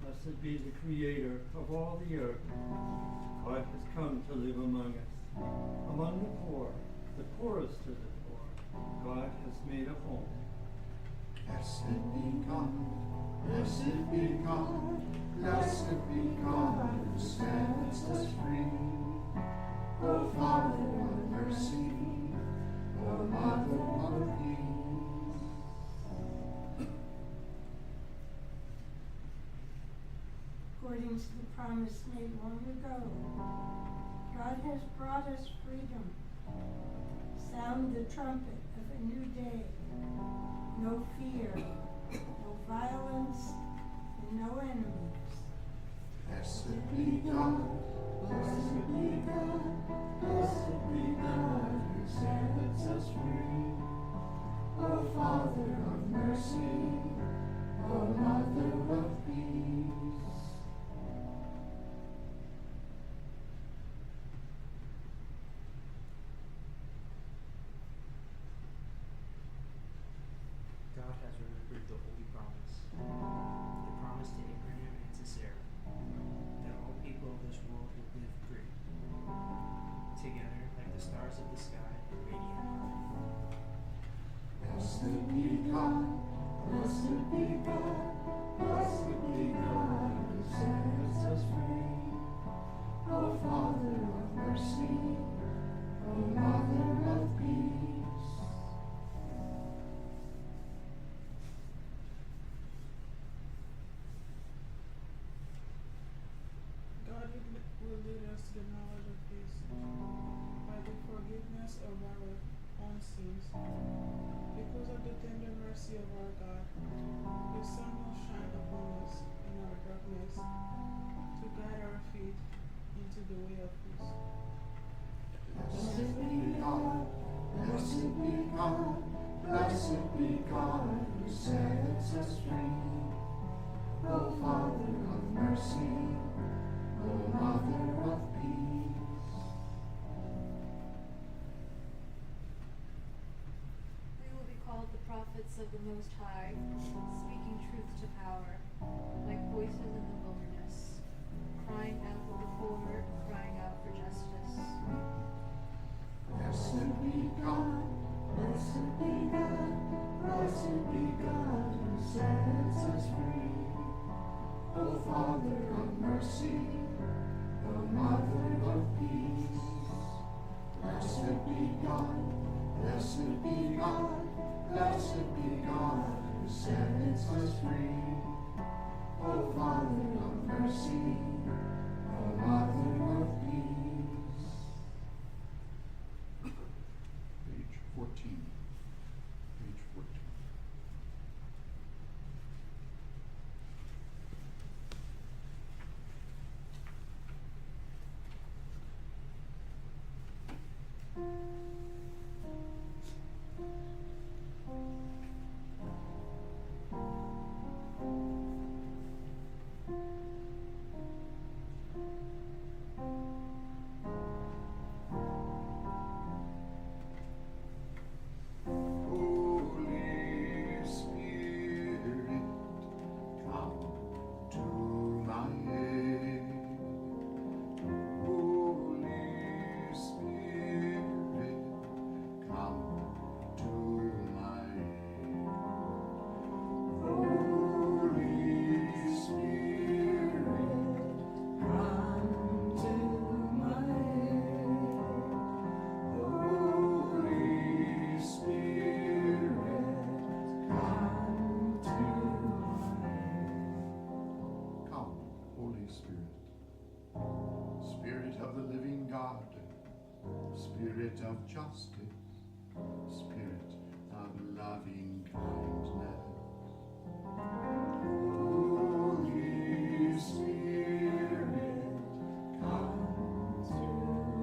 Blessed be the Creator of all the earth. God has come to live among us. Among the poorest of the poor, God has made a home. Blessed be God, blessed be God, blessed be God who sets us free. O Father of mercy, O Mother of peace. According to the promise made long ago, God has brought us freedom. Sound the trumpet of a new day. No fear, no violence, and no enemies. Blessed be God, blessed be God, blessed be God who sets us free. O Father of mercy, O Mother of peace. God has remembered the holy promise, the promise to Abraham and to Sarah, that all people of this world will live free, together like the stars of the sky and radiant. Blessed be God, blessed be God, blessed be God who sets us free. O Father of mercy, O Mother of peace. God will lead us to the knowledge of peace by the forgiveness of our own sins. Because of the tender mercy of our God, the sun will shine upon us in our darkness to guide our feet into the way of peace. Blessed be God, blessed be God, blessed be God who sets us free. O Father of mercy, O Mother of peace. We will be called the prophets of the Most High, speaking truth to power, like voices in the wilderness, crying out for the poor, crying out for justice. Blessed be God, blessed be God, blessed be God who sets us free. O Father of mercy, O Mother of peace. Blessed be God, blessed be God, blessed be God who sets us free. O Father of mercy, O Mother of peace. Page 14. Page 14. Holy Spirit, come to my aid. Holy Spirit, come to my aid. Holy Spirit, come to my aid. Holy Spirit, come to my aid. Come, Holy Spirit, Spirit of the living God, Spirit of justice, Spirit of love. loving kindness. Holy Spirit, come to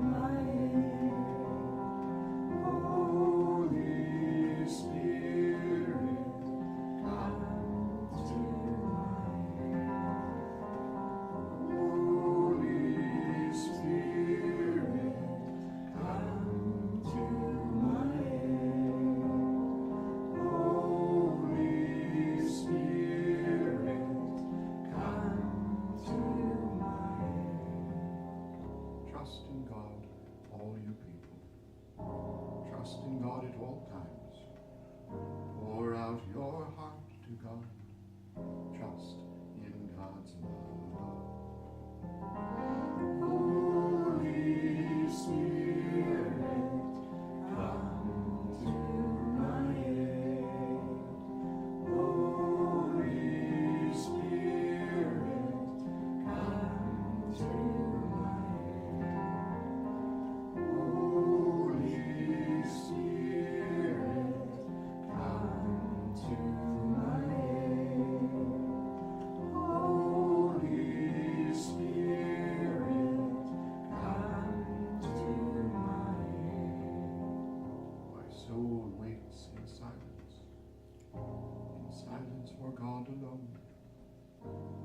my aid. Holy Spirit, come to my aid. Holy Spirit, come to my aid. Holy Spirit, come to my aid. Trust in God, all you people. Trust in God at all times. Pour out your heart to God. Trust in God's love. Holy Spirit, come to my aid. Holy Spirit, come to my aid. Holy Spirit, come to my aid. Holy Spirit, come to my aid. My soul waits in silence for God alone.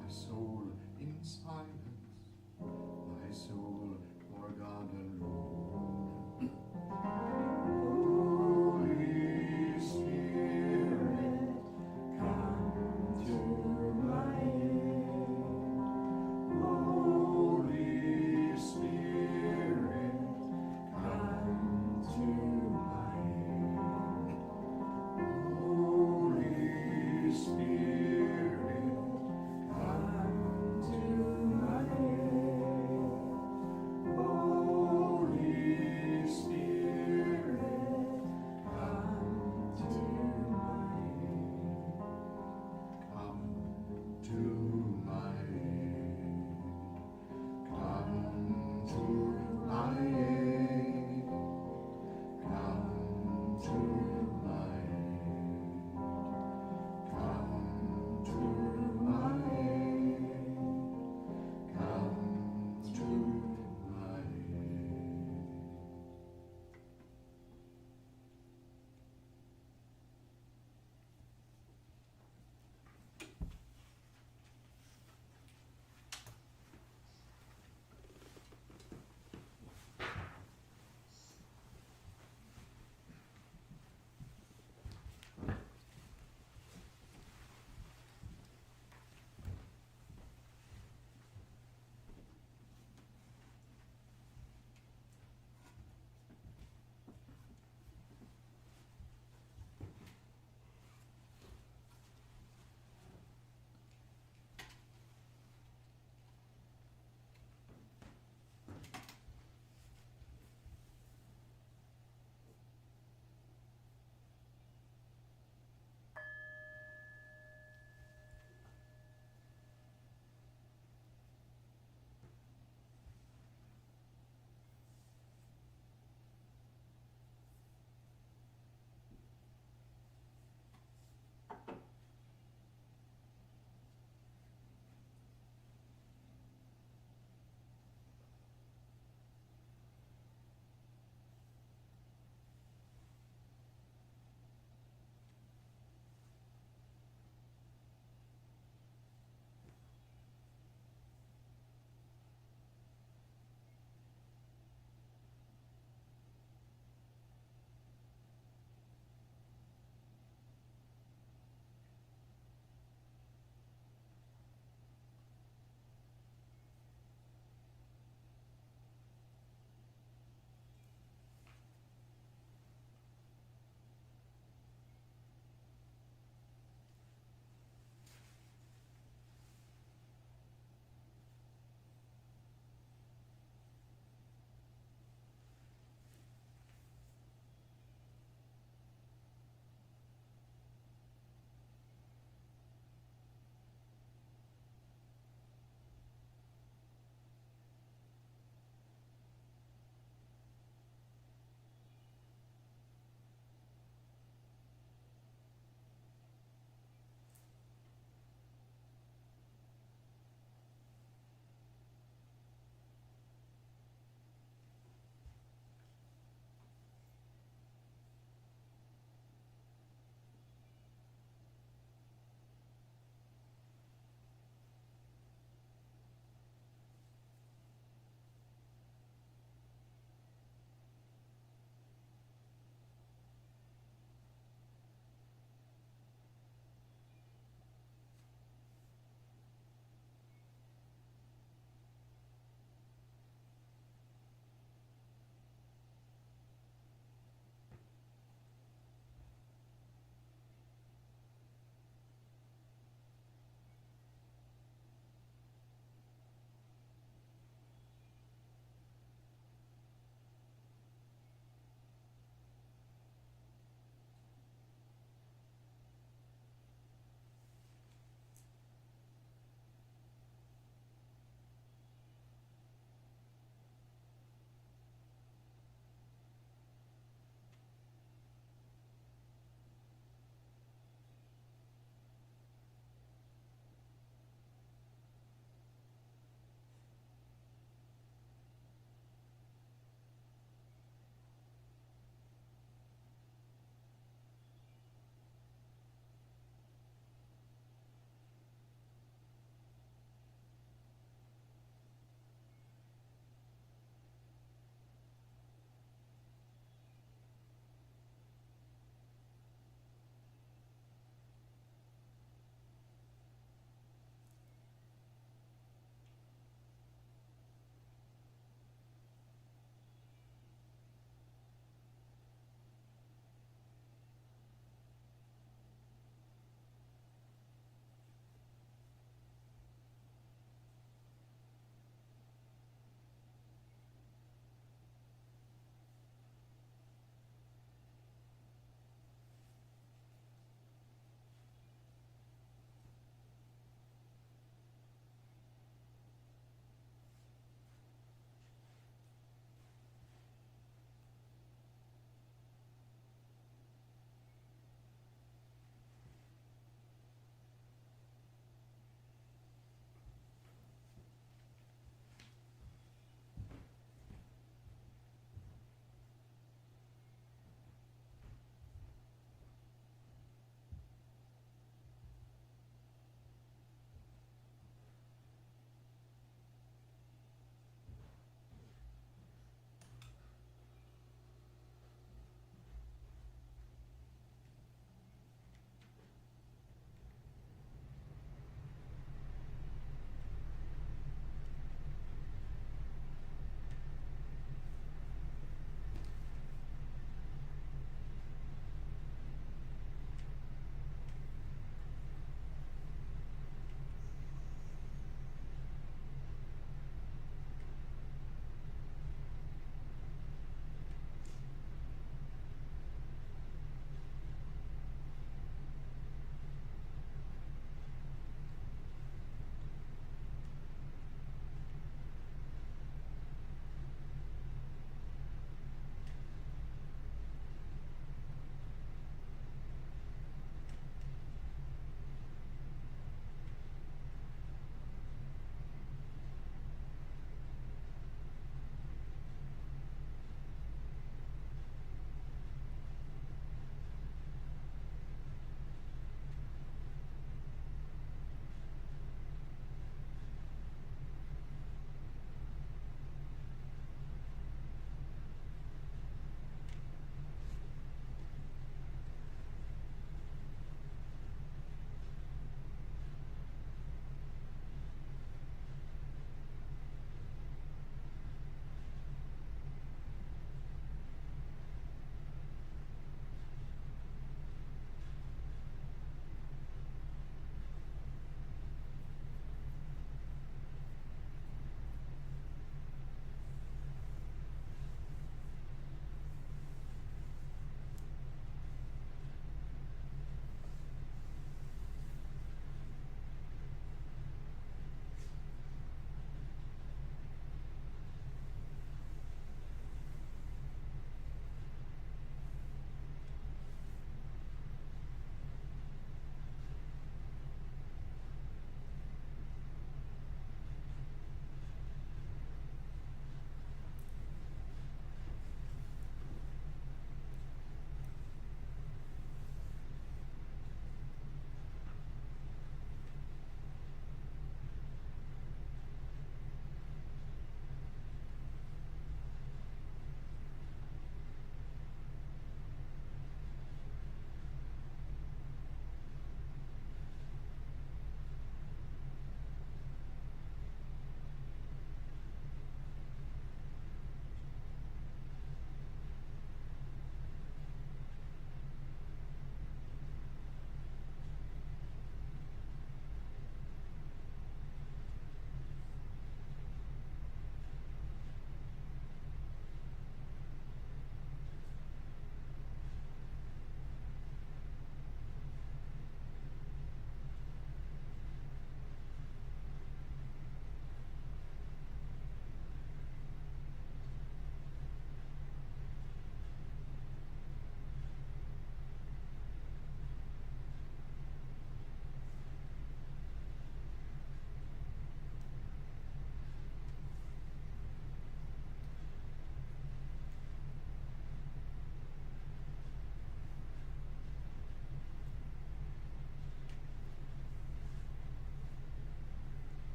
My soul in silence, my soul for God alone. Holy Spirit, come to my aid. Holy Spirit, come to my aid. Holy Spirit, come to my aid. Holy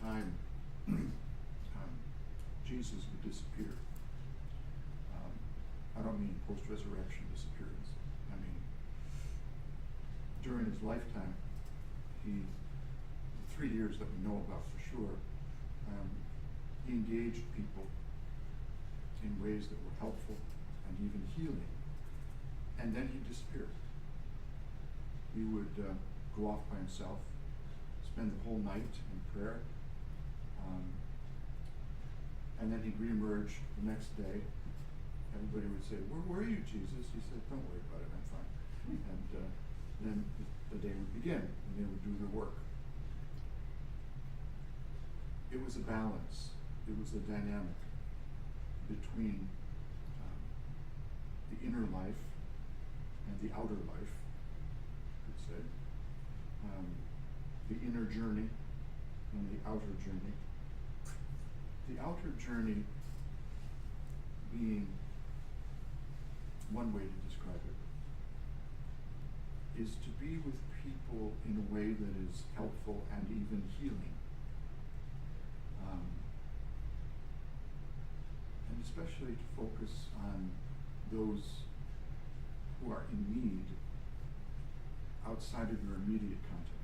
time, Jesus would disappear. I don't mean post-resurrection disappearance. I mean, during his lifetime, the 3 years that we know about for sure, he engaged people in ways that were helpful and even healing. And then he'd disappear. He would go off by himself, spend the whole night in prayer, and then he'd reemerge the next day. Everybody would say, where were you, Jesus? He said, don't worry about it, I'm fine. And then the day would begin, and they would do their work. It was a balance. It was a dynamic between the inner life and the outer life, you could say. The inner journey and the outer journey. The outer journey being one way to describe it is to be with people in a way that is helpful and even healing. And especially to focus on those who are in need outside of your immediate context.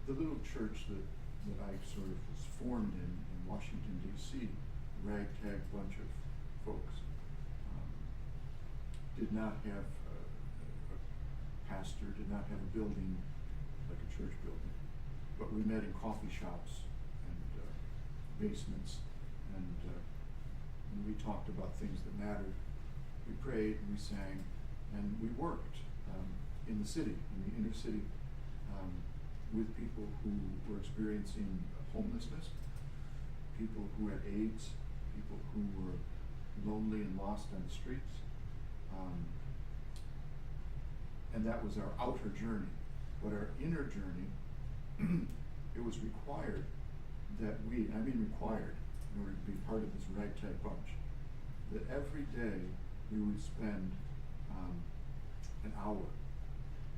The little church that I sort of was formed in Washington, D.C., a ragtag bunch of folks, did not have a pastor, did not have a building like a church building, but we met in coffee shops and basements, and we talked about things that mattered. We prayed, and we sang, and we worked in the city, in the inner city, with people who were experiencing homelessness, people who had AIDS, people who were lonely and lost on the streets. And that was our outer journey. But our inner journey, it was required that we, I mean required, in order to be part of this ragtag bunch, that every day we would spend an hour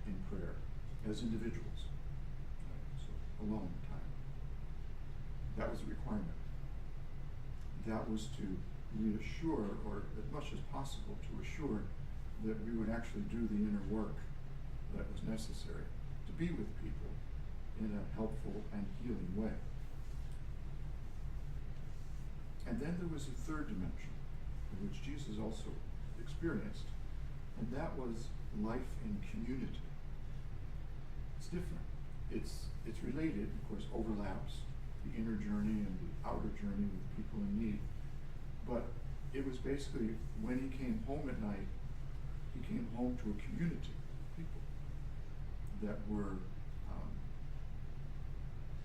in prayer as individuals, so alone time. That was a requirement. That was to reassure, or as much as possible to assure, that we would actually do the inner work that was necessary to be with people in a helpful and healing way. And then there was a third dimension, which Jesus also experienced, and that was life in community. It's different. It's related, of course, overlaps the inner journey and the outer journey with people in need. But it was basically, when he came home at night, he came home to a community of people that were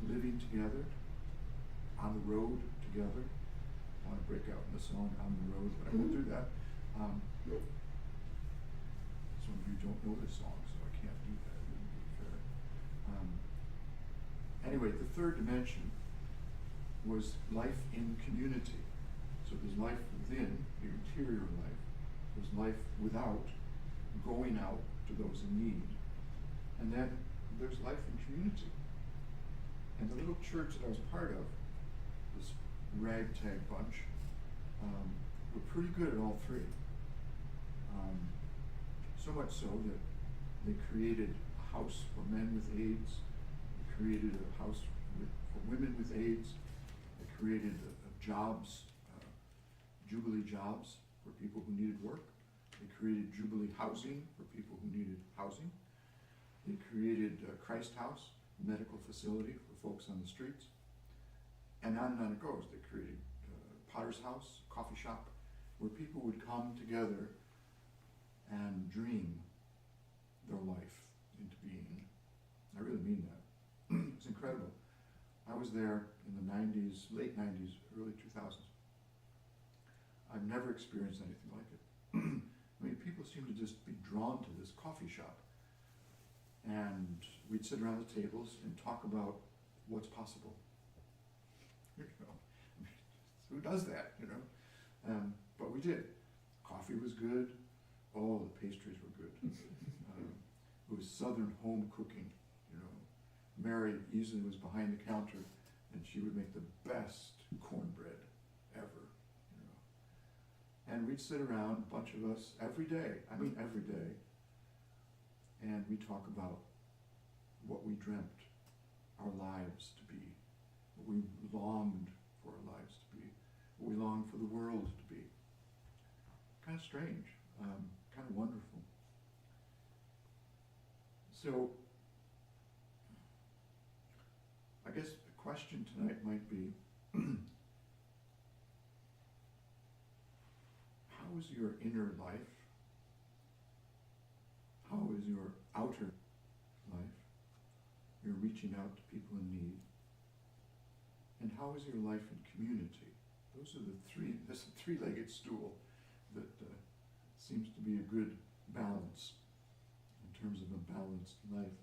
living together, on the road together. I want to break out in the song On the Road, but I won't do that. Some of you don't know this song, so I can't do that. It wouldn't be fair. Anyway, the third dimension was life in community. So there's life within, your interior life. There's life without, going out to those in need. And then there's life in community. And the little church that I was part of, this ragtag bunch, were pretty good at all three. So much so that they created a house for men with AIDS. They created a house for women with AIDS. They created jobs, Jubilee jobs for people who needed work. They created Jubilee housing for people who needed housing. They created Christ House, a medical facility for folks on the streets. And on it goes. They created Potter's House, coffee shop, where people would come together and dream their life into being. I really mean that. It's incredible. I was there in the 90s, late 90s, early 2000s. I've never experienced anything like it. I mean, people seem to just be drawn to this coffee shop. And we'd sit around the tables and talk about what's possible. You know, I mean, who does that, you know? But we did. Coffee was good. Oh, the pastries were good. It was Southern home cooking, you know. Mary easily was behind the counter, and she would make the best cornbread ever, you know. And we'd sit around, a bunch of us, every day, every day, and we'd talk about what we dreamt our lives to be, what we longed for our lives to be, what we longed for the world to be. Kind of strange, kind of wonderful. So, I guess the question tonight might be, how is your inner life? How is your outer life? You're reaching out to people in need. And how is your life in community? Those are that's a three-legged stool that seems to be a good balance in terms of a balanced life.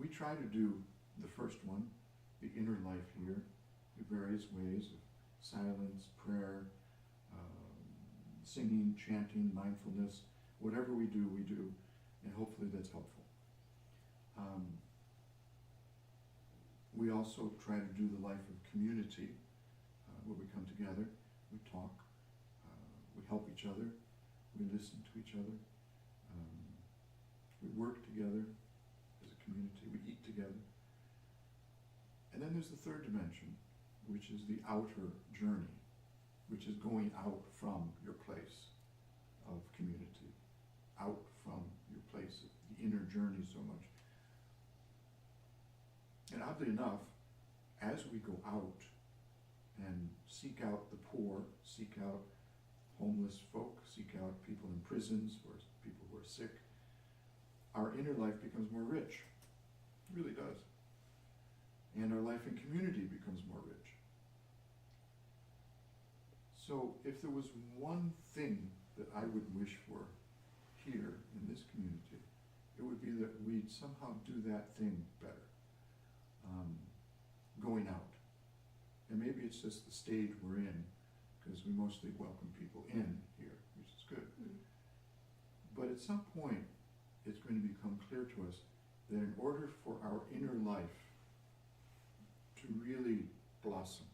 We try to do the first one, the inner life here, the various ways of silence, prayer, singing, chanting, mindfulness. Whatever we do, and hopefully that's helpful. We also try to do the life of community, where we come together, we talk, we help each other, we listen to each other, we work together as a community, we eat together. And then there's the third dimension, which is the outer journey, which is going out from your place of community, out from your place of the inner journey so much. And oddly enough, as we go out and seek out the poor, seek out homeless folk, seek out people in prisons or people who are sick, our inner life becomes more rich. It really does. And our life in community becomes more rich. So if there was one thing that I would wish for here in this community, it would be that we'd somehow do that thing better. Going out. And maybe it's just the stage we're in, because we mostly welcome people in here, which is good. But at some point, it's going to become clear to us that in order for our inner life to really blossom,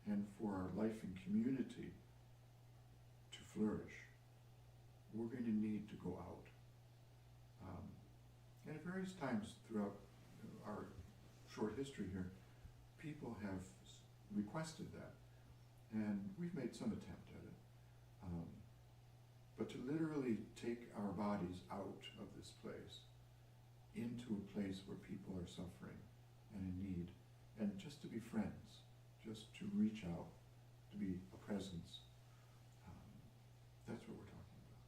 and for our life in community to flourish, we're going to need to go out. And at various times throughout our short history here, people have requested that, and we've made some attempt at it. But to literally take our bodies out of this place into a place where people are suffering and in need, and just to be friends, just to reach out, to be a presence, that's what we're talking about.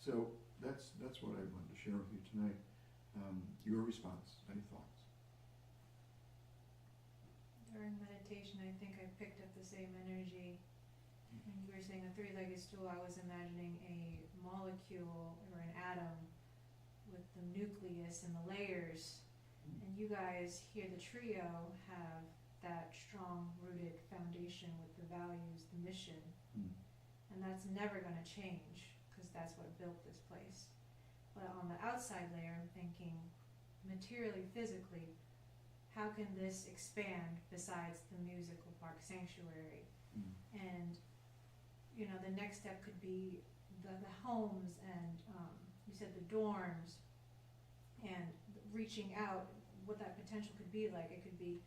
So that's what I wanted to share with you tonight. Your response, any thoughts? During meditation, I think I picked up the same energy. When you were saying a three-legged stool, I was imagining a molecule or an atom with the nucleus and the layers. And you guys here, the trio, have that strong-rooted foundation with the values, the mission. And that's never going to change, because that's what built this place. But on the outside layer, I'm thinking materially, physically, how can this expand besides the musical park sanctuary? And, you know, the next step could be the homes and, you said the dorms, and reaching out, what that potential could be like. It could be,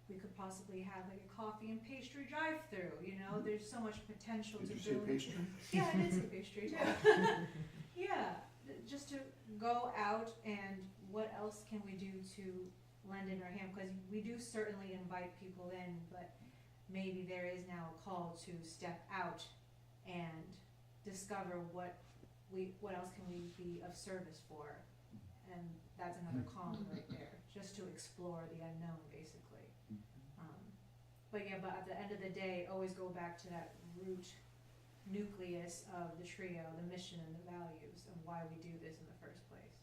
we could possibly have like a coffee and pastry drive-through, you know, there's so much potential to build. Did you say pastry? Yeah, I did say pastry too. Yeah, just to go out, and what else can we do to lend in our hand? Because we do certainly invite people in, but maybe there is now a call to step out and discover what else can we be of service for. And that's another column right there, just to explore the unknown, basically. But at the end of the day, always go back to that root nucleus of the trio, the mission and the values, and why we do this in the first place.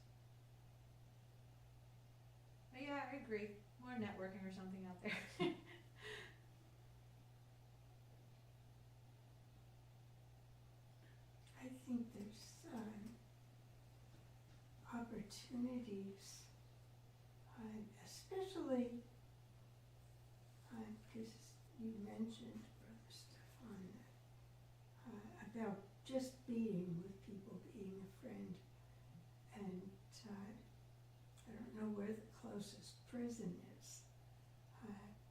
But yeah, I agree. More networking or something out there. I think there's opportunities, especially because you mentioned, Brother Stefan, about just being with people, being a friend, and I don't know where the closest prison is,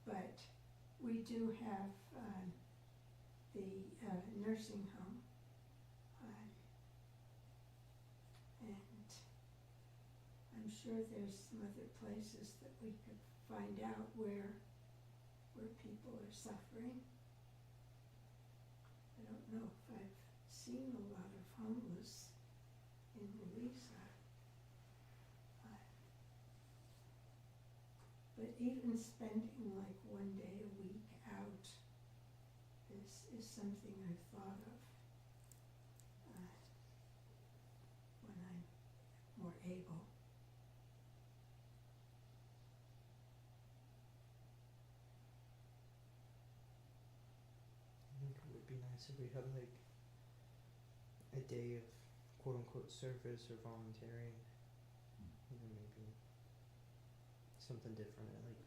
but we do have the nursing home, and I'm sure there's some other places that we could find out where people are suffering. I don't know if I've seen a lot of homeless in Louisa. But even spending like one day a week out is something I've thought of when I'm more able. I think it would be nice if we had like a day of quote unquote service or volunteering. Maybe something different. Like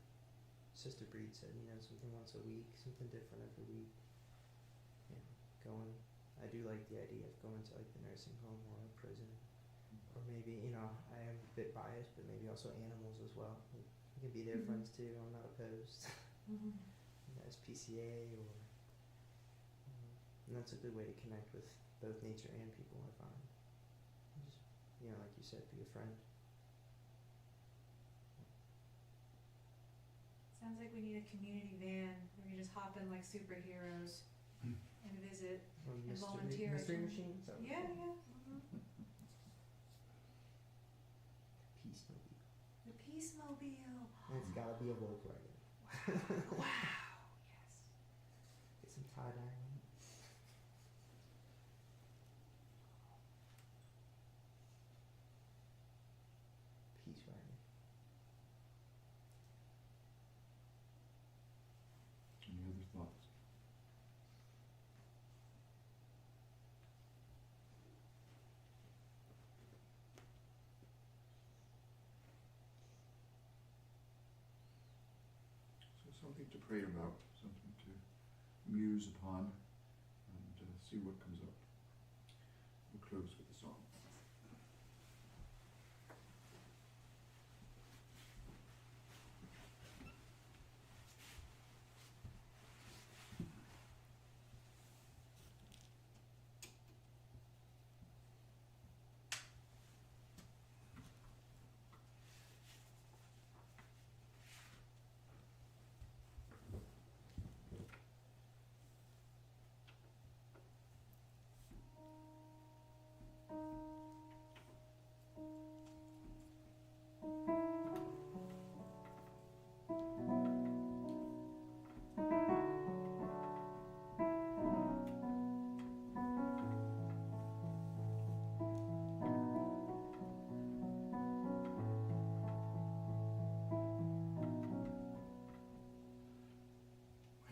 Sister Breed said, something once a week, something different every week. Going. I do like the idea of going to like the nursing home or a prison, or maybe I am a bit biased, but maybe also animals as well. Like, you can be their friends too. I'm not opposed. SPCA or. And that's a good way to connect with both nature and people, I find. Just, like you said, be a friend. Sounds like we need a community van where we just hop in like superheroes and visit Or and volunteer. mystery machine? Is that what Yeah, it's called? yeah. Peace movie. The Peace Mobile. And it's gotta be a Volkswagen. Wow. Yes. Get some tie-dye on it. Peace wagon. Any other thoughts? So something to pray about, something to muse upon, and see what comes up. We'll close with a song.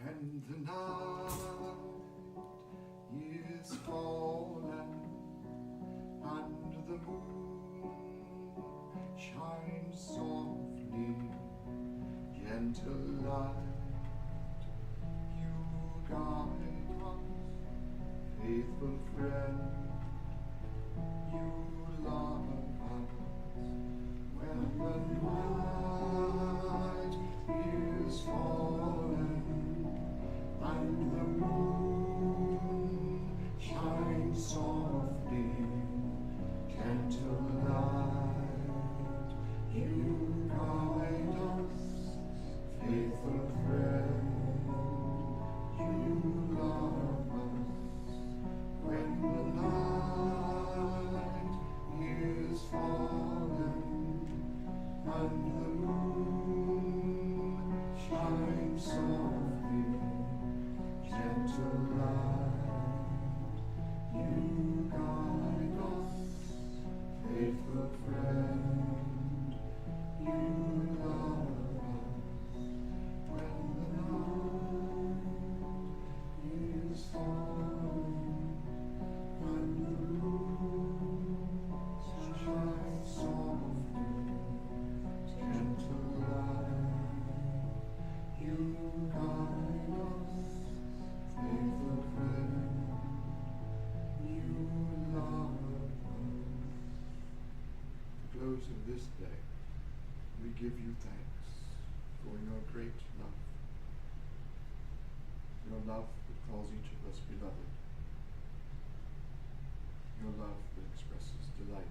When the night is fallen and the moon shines softly, gentle light, you guide us, faithful friend, you love us. When the night is fallen and the moon shines softly, gentle light, you guide us, faithful friend, you love us. When the night is fallen and the moon shines softly, gentle light, you guide us, faithful friend, you love us. When the night is fallen and the moon shines softly, Your love that calls each of us beloved. Your love that expresses delight